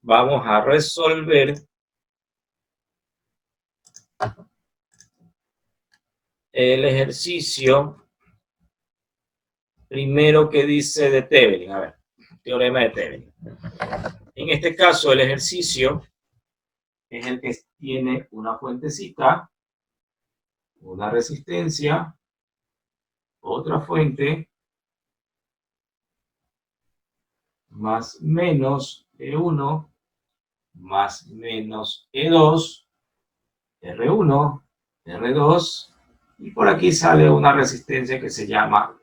Vamos a resolver el ejercicio primero que dice de Thevenin. A ver, teorema de Thevenin. En este caso, el ejercicio es el que tiene una fuentecita, una resistencia, otra fuente, más menos E1, más menos E2, R1, R2, y por aquí sale una resistencia que se llama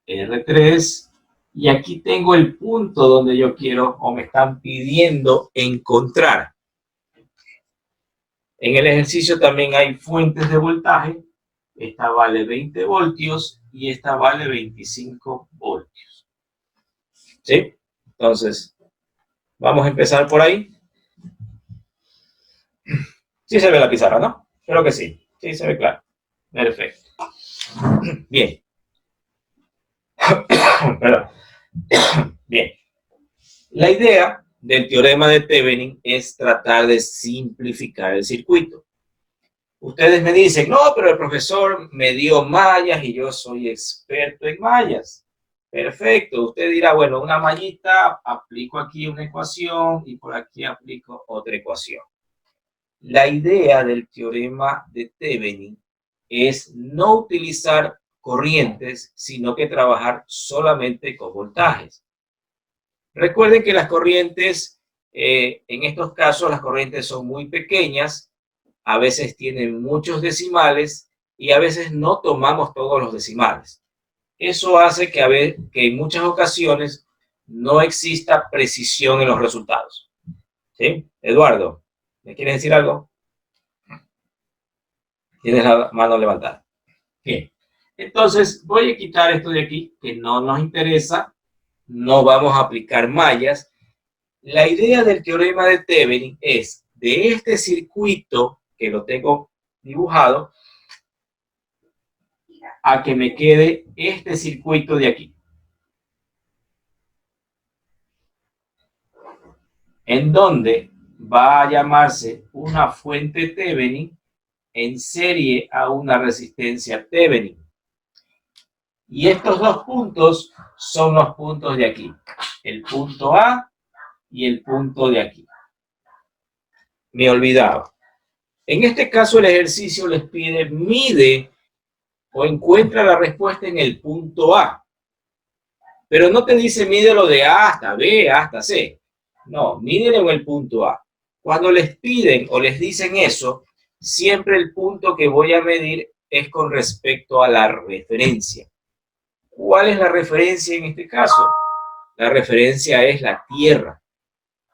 R3, y aquí tengo el punto donde yo quiero o me están pidiendo encontrar. En el ejercicio también hay fuentes de voltaje. Esta vale 20 voltios y esta vale 25 voltios. ¿Sí? Entonces, vamos a empezar por ahí. Sí se ve la pizarra, ¿no? Creo que sí. Sí se ve claro. Perfecto. Bien. Perdón. Bien. La idea del teorema de Thevenin es tratar de simplificar el circuito. Ustedes me dicen, no, pero el profesor me dio mallas y yo soy experto en mallas. Perfecto, usted dirá, bueno, una mallita, aplico aquí una ecuación y por aquí aplico otra ecuación. La idea del teorema de Thevenin es no utilizar corrientes, sino que trabajar solamente con voltajes. Recuerden que las corrientes, en estos casos, las corrientes son muy pequeñas, a veces tienen muchos decimales y a veces no tomamos todos los decimales. Eso hace que en muchas ocasiones no exista precisión en los resultados. ¿Sí? Eduardo, ¿me quieres decir algo? Tienes la mano levantada. Bien. Entonces, voy a quitar esto de aquí, que no nos interesa. No vamos a aplicar mallas. La idea del teorema de Thevenin es, de este circuito, que lo tengo dibujado, a que me quede este circuito de aquí. En donde va a llamarse una fuente Thevenin en serie a una resistencia Thevenin. Y estos dos puntos son los puntos de aquí. El punto A y el punto de aquí. Me olvidaba. En este caso el ejercicio les pide, mide o encuentra la respuesta en el punto A. Pero no te dice mídelo de A hasta B, hasta C. No, mídelo en el punto A. Cuando les piden o les dicen eso, siempre el punto que voy a medir es con respecto a la referencia. ¿Cuál es la referencia en este caso? La referencia es la Tierra.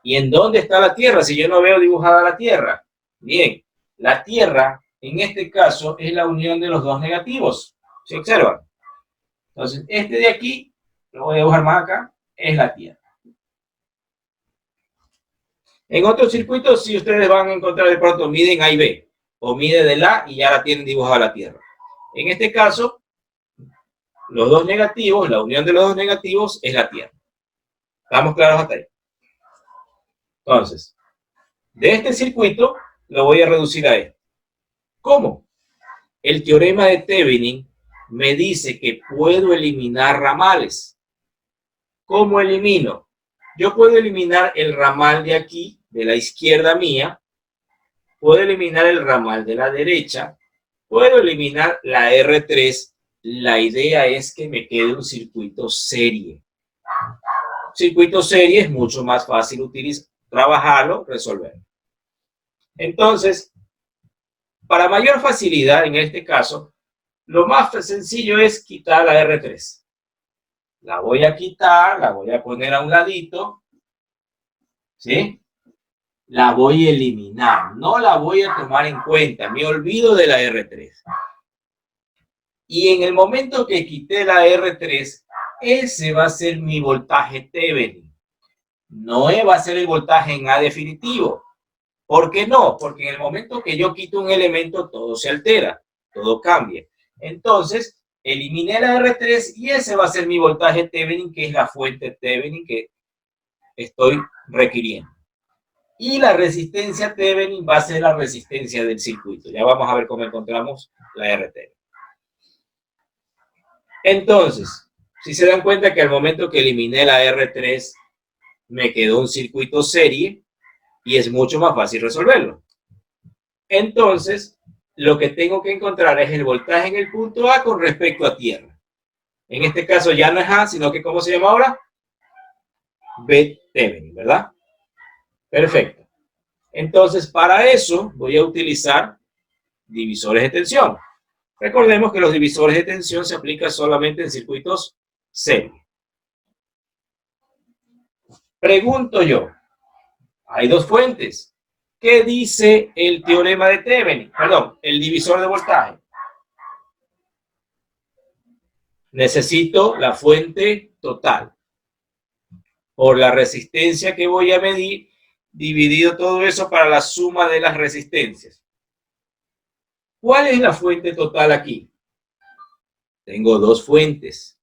¿Y en dónde está la Tierra si yo no veo dibujada la Tierra? Bien, la Tierra en este caso es la unión de los dos negativos. ¿Se observan? Entonces, este de aquí, lo voy a dibujar más acá, es la Tierra. En otros circuitos, si ustedes van a encontrar de pronto, miden A y B, o mide del A y ya la tienen dibujada la Tierra. En este caso, los dos negativos, la unión de los dos negativos es la Tierra. ¿Estamos claros hasta ahí? Entonces, de este circuito lo voy a reducir a esto. ¿Cómo? El teorema de Thevenin me dice que puedo eliminar ramales. ¿Cómo elimino? Yo puedo eliminar el ramal de aquí, de la izquierda mía, puedo eliminar el ramal de la derecha, puedo eliminar la R3. La idea es que me quede un circuito serie. Circuito serie es mucho más fácil utilizar, trabajarlo, resolverlo. Entonces, para mayor facilidad en este caso, lo más sencillo es quitar la R3. La voy a quitar, la voy a poner a un ladito, ¿sí? La voy a eliminar, no la voy a tomar en cuenta, me olvido de la R3. Y en el momento que quité la R3, ese va a ser mi voltaje Thevenin. No va a ser el voltaje en A definitivo. ¿Por qué no? Porque en el momento que yo quito un elemento, todo se altera, todo cambia. Entonces, eliminé la R3 y ese va a ser mi voltaje Thevenin, que es la fuente Thevenin, que estoy requiriendo. Y la resistencia Thevenin va a ser la resistencia del circuito. Ya vamos a ver cómo encontramos la RT. Entonces, si se dan cuenta que al momento que eliminé la R3, me quedó un circuito serie y es mucho más fácil resolverlo. Entonces, lo que tengo que encontrar es el voltaje en el punto A con respecto a tierra. En este caso ya no es A, sino que ¿cómo se llama ahora? B Thevenin, ¿verdad? Perfecto. Entonces, para eso voy a utilizar divisores de tensión. Recordemos que los divisores de tensión se aplican solamente en circuitos serie. Pregunto yo, hay dos fuentes. ¿Qué dice el teorema de Thevenin? Perdón, el divisor de voltaje. Necesito la fuente total por la resistencia que voy a medir, dividido todo eso para la suma de las resistencias. ¿Cuál es la fuente total aquí? Tengo dos fuentes.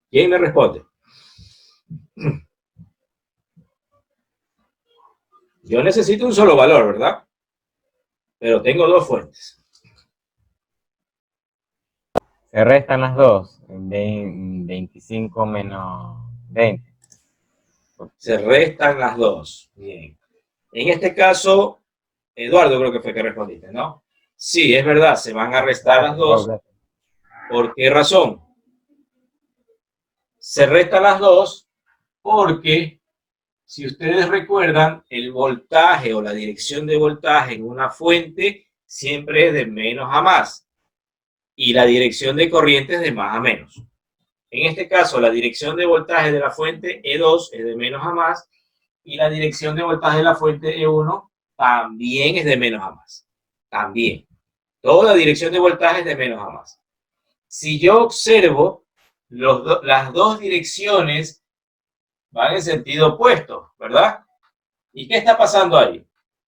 ¿Quién me responde? Yo necesito un solo valor, ¿verdad? Pero tengo dos fuentes. Se restan las dos, 25 menos 20. Se restan las dos. Bien. En este caso, Eduardo creo que fue que respondiste, ¿no? Sí, es verdad, se van a restar las dos. ¿Por qué razón? Se restan las dos porque, si ustedes recuerdan, el voltaje o la dirección de voltaje en una fuente siempre es de menos a más y la dirección de corriente es de más a menos. En este caso, la dirección de voltaje de la fuente E2 es de menos a más y la dirección de voltaje de la fuente E1 también es de menos a más. También. Toda dirección de voltaje es de menos a más. Si yo observo, las dos direcciones van en sentido opuesto, ¿verdad? ¿Y qué está pasando ahí?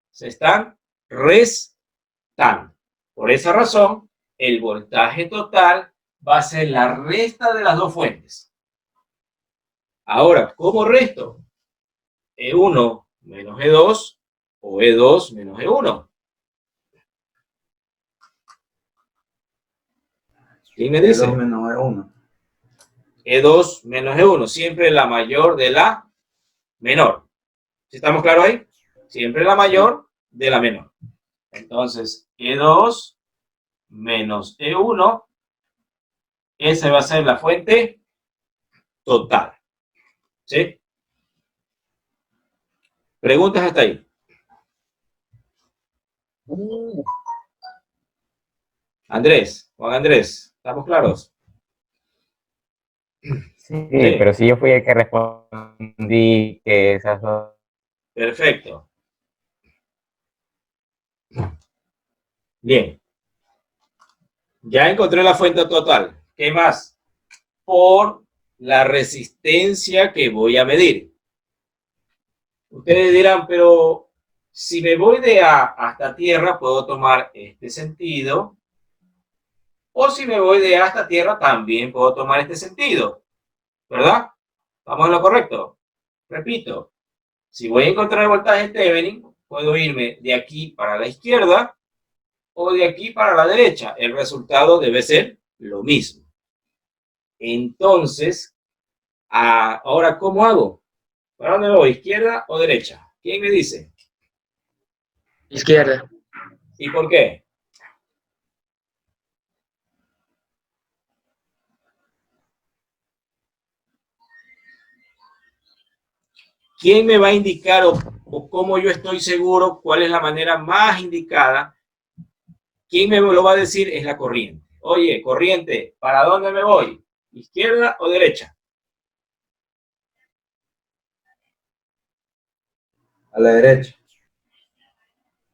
Se están restando. Por esa razón, el voltaje total va a ser la resta de las dos fuentes. Ahora, ¿cómo resto? E1 menos E2 o E2 menos E1. ¿Quién me dice? E2 menos E1. E2 menos E1, siempre la mayor de la menor. ¿Sí estamos claros ahí? Siempre la mayor de la menor. Entonces, E2 menos E1, esa va a ser la fuente total. ¿Sí? ¿Preguntas hasta ahí? Andrés, Juan Andrés, ¿estamos claros? Sí, pero si yo fui el que respondí que esas dos. Perfecto. Bien. Ya encontré la fuente total. ¿Qué más? Por la resistencia que voy a medir. Ustedes dirán, pero si me voy de A hasta tierra, puedo tomar este sentido. O si me voy de A hasta tierra, también puedo tomar este sentido. ¿Verdad? ¿Vamos en lo correcto? Repito, si voy a encontrar el voltaje Thevenin, puedo irme de aquí para la izquierda o de aquí para la derecha. El resultado debe ser lo mismo. Entonces, ahora, ¿cómo hago? ¿Para dónde voy? ¿Izquierda o derecha? ¿Quién me dice? Izquierda. ¿Y por qué? ¿Quién me va a indicar o cómo yo estoy seguro cuál es la manera más indicada? ¿Quién me lo va a decir? Es la corriente. Oye, corriente, ¿para dónde me voy? ¿Izquierda o derecha? A la derecha.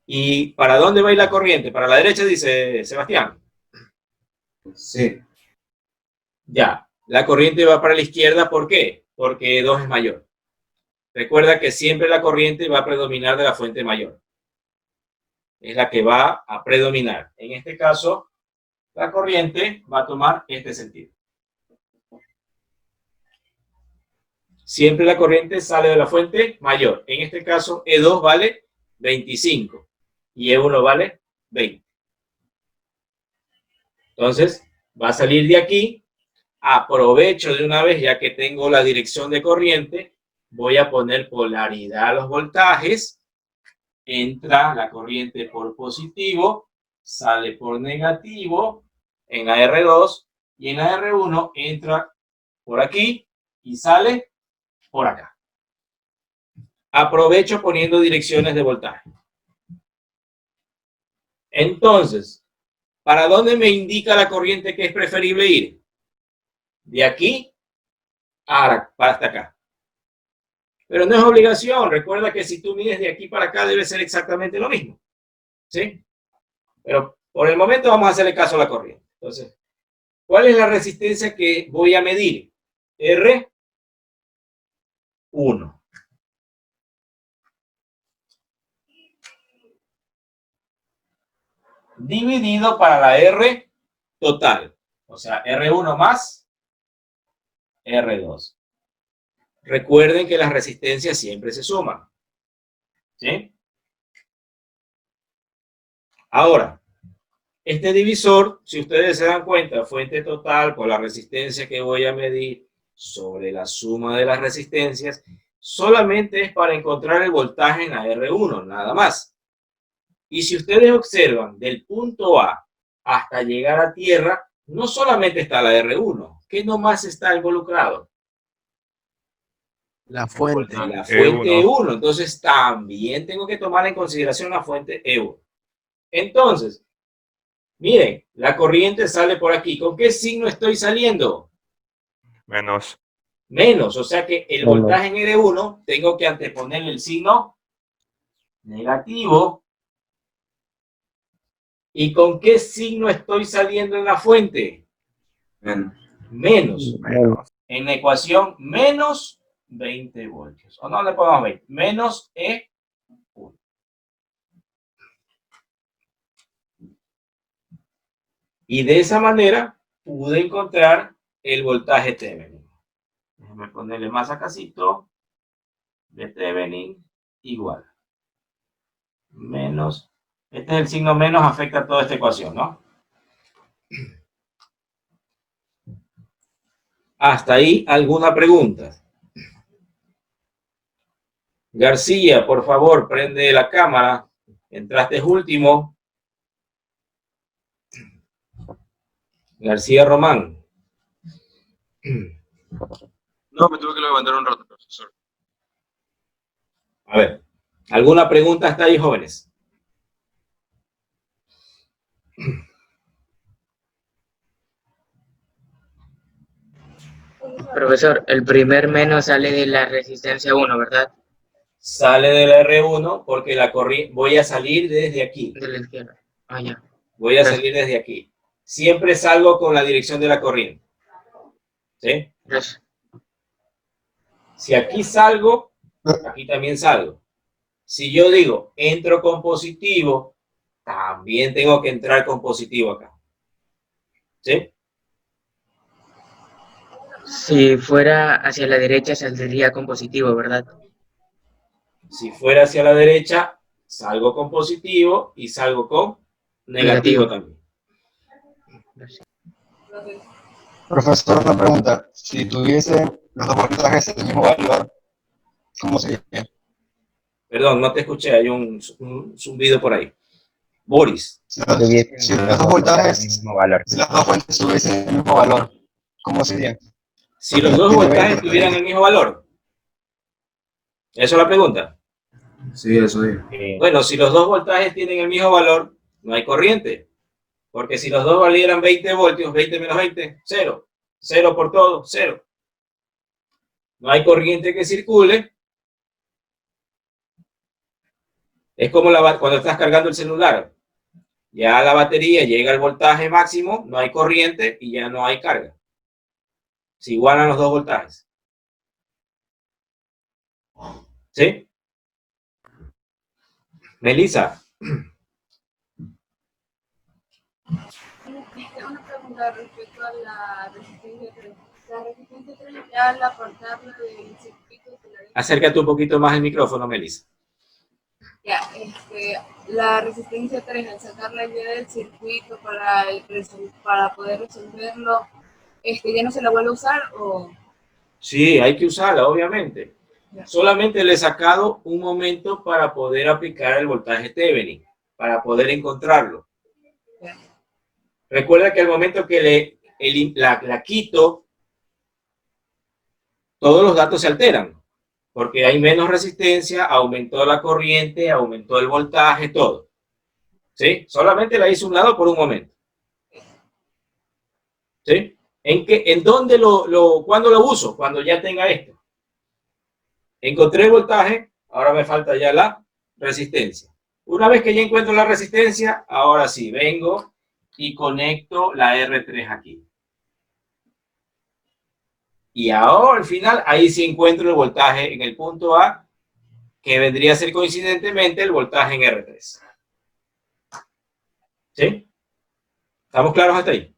¿Y para dónde va a ir la corriente? Para la derecha, dice Sebastián. Sí. Ya, la corriente va para la izquierda, ¿por qué? Porque E2 es mayor. Recuerda que siempre la corriente va a predominar de la fuente mayor. Es la que va a predominar. En este caso, la corriente va a tomar este sentido. Siempre la corriente sale de la fuente mayor. En este caso, E2 vale 25 y E1 vale 20. Entonces, va a salir de aquí. Aprovecho de una vez, ya que tengo la dirección de corriente, voy a poner polaridad a los voltajes. Entra la corriente por positivo, sale por negativo en la R2 y en la R1 entra por aquí y sale por acá. Aprovecho poniendo direcciones de voltaje. Entonces, ¿para dónde me indica la corriente que es preferible ir? De aquí hasta acá. Pero no es obligación. Recuerda que si tú mides de aquí para acá debe ser exactamente lo mismo. ¿Sí? Pero por el momento vamos a hacerle caso a la corriente. Entonces, ¿cuál es la resistencia que voy a medir? R1. Dividido para la R total. O sea, R1 más R2. Recuerden que las resistencias siempre se suman. ¿Sí? Ahora, este divisor, si ustedes se dan cuenta, fuente total por la resistencia que voy a medir sobre la suma de las resistencias, solamente es para encontrar el voltaje en la R1, nada más. Y si ustedes observan, del punto A hasta llegar a tierra, no solamente está la R1, ¿qué nomás está involucrado? La fuente. La fuente E1. Entonces también tengo que tomar en consideración la fuente E1. Entonces, miren, la corriente sale por aquí. ¿Con qué signo estoy saliendo? Menos. Menos, o sea que el voltaje en R1 tengo que anteponerle el signo negativo. ¿Y con qué signo estoy saliendo en la fuente? Menos. Menos. En la ecuación, menos 20 voltios. O no le podemos ver. Menos E1. Y de esa manera pude encontrar el voltaje Thevenin. Déjenme ponerle más acácito. De Thevenin igual. Menos. Este es el signo menos, afecta a toda esta ecuación, ¿no? Hasta ahí, ¿alguna pregunta? García, por favor, prende la cámara. Entraste último. García Román. No, me tuve que levantar un rato, profesor. A ver, ¿alguna pregunta hasta ahí, jóvenes? Profesor, el primer menos sale de la resistencia 1, ¿verdad? Sale de la R1 porque la corriente, voy a salir desde aquí. De la izquierda. Ah, ya. Voy a salir desde aquí. Siempre salgo con la dirección de la corriente. ¿Sí? Gracias. Si aquí salgo, aquí también salgo. Si yo digo, entro con positivo, también tengo que entrar con positivo acá. ¿Sí? Si fuera hacia la derecha, saldría con positivo, ¿verdad? Si fuera hacia la derecha, salgo con positivo y salgo con negativo también. Gracias. Profesor, una pregunta. Si tuviese los dos voltajes del mismo valor, ¿cómo sería? Perdón, no te escuché, hay un zumbido por ahí. Boris. Si los dos voltajes, mismo valor. si las dos fuentes tuviesen el mismo valor, ¿cómo sería? Si los dos voltajes tuvieran el mismo valor. ¿Eso es la pregunta? Sí, eso digo. Bueno, si los dos voltajes tienen el mismo valor, no hay corriente. Porque si los dos valieran 20 voltios, 20 menos 20, 0. 0 por todo, 0. No hay corriente que circule. Es como cuando estás cargando el celular. Ya la batería llega al voltaje máximo, no hay corriente y ya no hay carga. Se igualan los dos voltajes. ¿Sí? Melissa. Una pregunta respecto a la resistencia 3. La resistencia 3 ya al apartarla del circuito. Acércate un poquito más el micrófono, Melissa. Ya, la resistencia 3 al sacarla ya del circuito para poder resolverlo, ¿ya no se la vuelve a usar o...? Sí, hay que usarla, obviamente. Ya. Solamente le he sacado un momento para poder aplicar el voltaje Thevenin, para poder encontrarlo. Ya. Recuerda que al momento que la quito, todos los datos se alteran, porque hay menos resistencia, aumentó la corriente, aumentó el voltaje, todo. ¿Sí? Solamente la hice a un lado por un momento. ¿Sí? ¿En dónde cuándo lo uso? Cuando ya tenga esto. Encontré el voltaje, ahora me falta ya la resistencia. Una vez que ya encuentro la resistencia, ahora sí, vengo y conecto la R3 aquí. Y ahora al final, ahí sí encuentro el voltaje en el punto A, que vendría a ser coincidentemente el voltaje en R3. ¿Sí? ¿Estamos claros hasta ahí?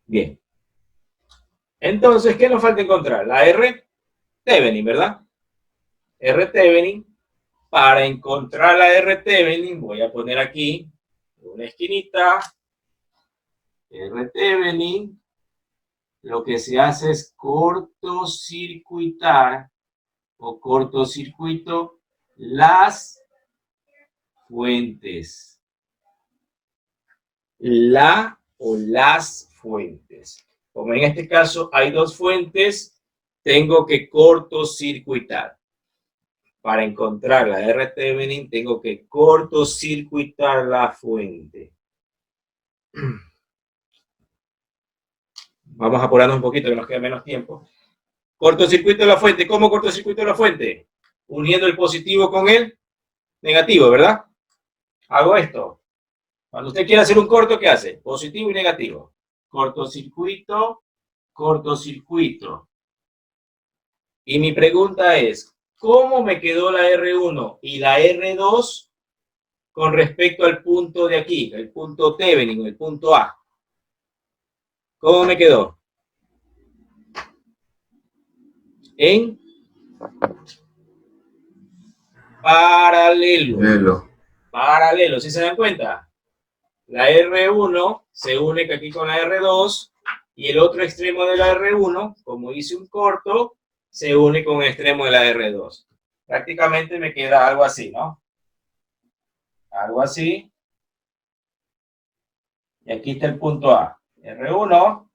Bien. Entonces, ¿qué nos falta encontrar? La R Thevenin, ¿verdad? R Thevenin. Para encontrar la R Thevenin, voy a poner aquí una esquinita. R Thevenin. Lo que se hace es cortocircuitar o cortocircuito las fuentes. La o las fuentes. Como en este caso hay dos fuentes, tengo que cortocircuitar. Para encontrar la R Thevenin, tengo que cortocircuitar la fuente. Vamos a apurarnos un poquito, que nos queda menos tiempo. Cortocircuito la fuente. ¿Cómo cortocircuito la fuente? Uniendo el positivo con el negativo, ¿verdad? Hago esto. Cuando usted quiere hacer un corto, ¿qué hace? Positivo y negativo. Cortocircuito, cortocircuito. Y mi pregunta es, ¿cómo me quedó la R1 y la R2 con respecto al punto de aquí, el punto Thevenin, el punto A? ¿Cómo me quedó? En paralelo. Paralelo, ¿sí se dan cuenta? La R1 se une aquí con la R2 y el otro extremo de la R1, como hice un corto, se une con el extremo de la R2. Prácticamente me queda algo así, ¿no? Algo así. Y aquí está el punto A. R1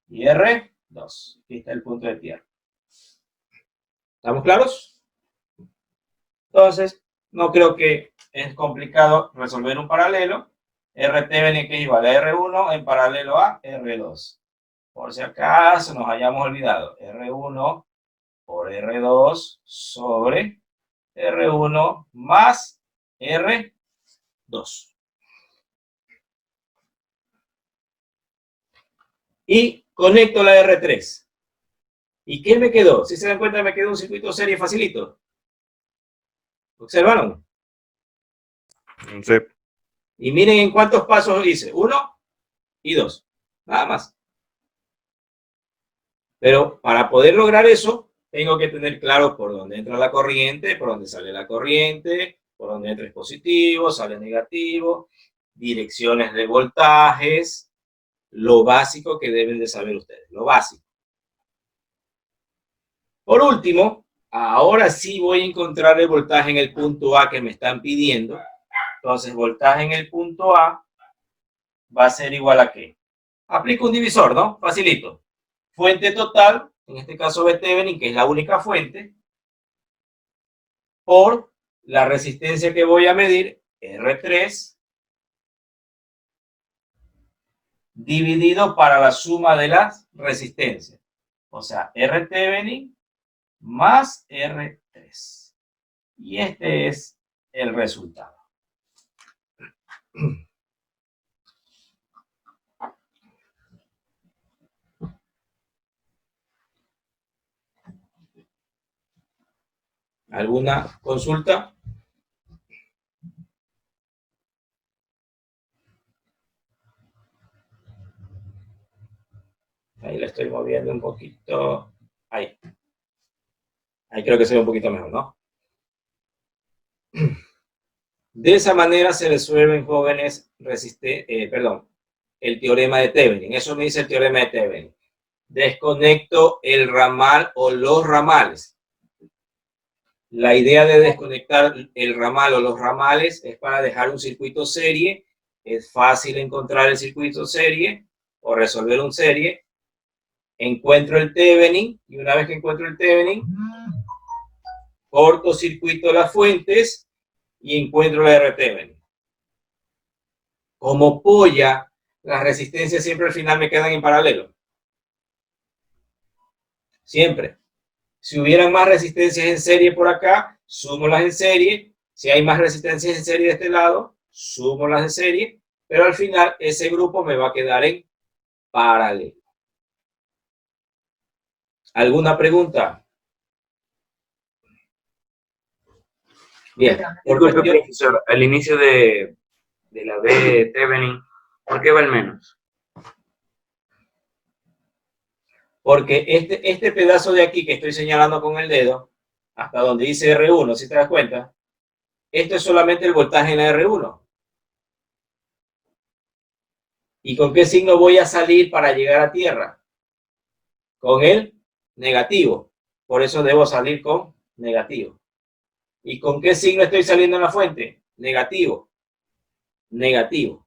y R2. Aquí está el punto de tierra. ¿Estamos claros? Entonces, no creo que es complicado resolver un paralelo. R Thevenin que es igual a R1 en paralelo a R2. Por si acaso nos hayamos olvidado. R1 por R2 sobre R1 más R2. Y conecto la R3. ¿Y qué me quedó? Si se dan cuenta, me quedó un circuito serie facilito. ¿Observaron? Sí. Y miren en cuántos pasos hice. 1 y 2. Nada más. Pero para poder lograr eso, tengo que tener claro por dónde entra la corriente, por dónde sale la corriente, por dónde entra es positivo, sale negativo, direcciones de voltajes, lo básico que deben de saber ustedes, lo básico. Por último, ahora sí voy a encontrar el voltaje en el punto A que me están pidiendo. Entonces, voltaje en el punto A va a ser igual a ¿qué? Aplico un divisor, ¿no? Facilito. Fuente total, en este caso V Thevenin, que es la única fuente, por la resistencia que voy a medir, R3, dividido para la suma de las resistencias. O sea, R Thevenin más R3. Y este es el resultado. ¿Alguna consulta? Ahí la estoy moviendo un poquito. Ahí. Ahí creo que se ve un poquito mejor, ¿no? De esa manera se resuelven, jóvenes, el teorema de Thevenin. Eso me dice el teorema de Thevenin. Desconecto el ramal o los ramales. La idea de desconectar el ramal o los ramales es para dejar un circuito serie. Es fácil encontrar el circuito serie o resolver un serie. Encuentro el Thevenin y una vez que encuentro el Thevenin, cortocircuito las fuentes y encuentro la R Thevenin. Como polla, las resistencias siempre al final me quedan en paralelo. Siempre. Si hubieran más resistencias en serie por acá, sumo las en serie. Si hay más resistencias en serie de este lado, sumo las de serie. Pero al final ese grupo me va a quedar en paralelo. ¿Alguna pregunta? Bien. Disculpe, profesor, al inicio de la B de Thevenin, ¿por qué va el menos? Porque este pedazo de aquí que estoy señalando con el dedo, hasta donde dice R1, si te das cuenta, esto es solamente el voltaje en la R1. ¿Y con qué signo voy a salir para llegar a tierra? Con el negativo. Por eso debo salir con negativo. ¿Y con qué signo estoy saliendo en la fuente? Negativo. Negativo.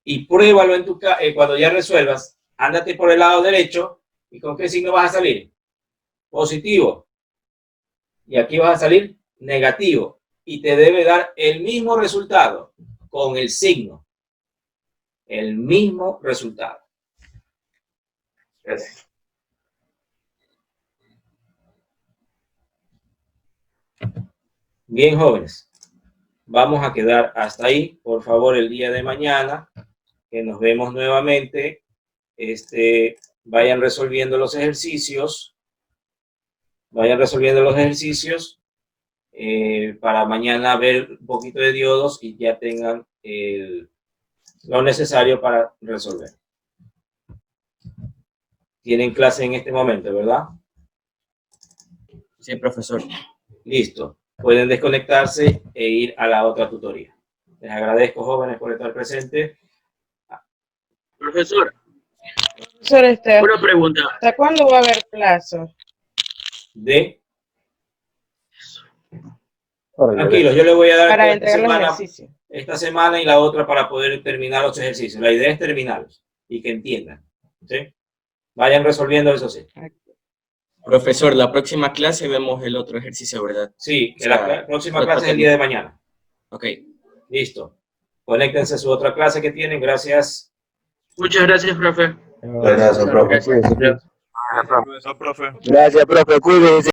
Y pruébalo en tu cuando ya resuelvas. Ándate por el lado derecho. ¿Y con qué signo vas a salir? Positivo. Y aquí vas a salir negativo. Y te debe dar el mismo resultado con el signo. El mismo resultado. Gracias. Bien, jóvenes. Vamos a quedar hasta ahí. Por favor, el día de mañana, que nos vemos nuevamente, vayan resolviendo los ejercicios. Vayan resolviendo los ejercicios para mañana ver un poquito de diodos y ya tengan lo necesario para resolver. Tienen clase en este momento, ¿verdad? Sí, profesor. Listo. Pueden desconectarse e ir a la otra tutoría. Les agradezco, jóvenes, por estar presentes. Profesor, Profesor, una pregunta. ¿hasta cuándo va a haber plazo? Tranquilos, yo le voy a dar Para entregar los ejercicios. esta semana y la otra para poder terminar los ejercicios. La idea es terminarlos y que entiendan. ¿Sí? Vayan resolviendo eso, sí. Profesor, la próxima clase vemos el otro ejercicio, ¿verdad? Sí, que la próxima clase es el día de mañana. Ok. Listo. Conéctense a su otra clase que tienen. Gracias. Muchas gracias, profe. Gracias, profe. Gracias, profe. Gracias, profe. Gracias, profe. Cuídense.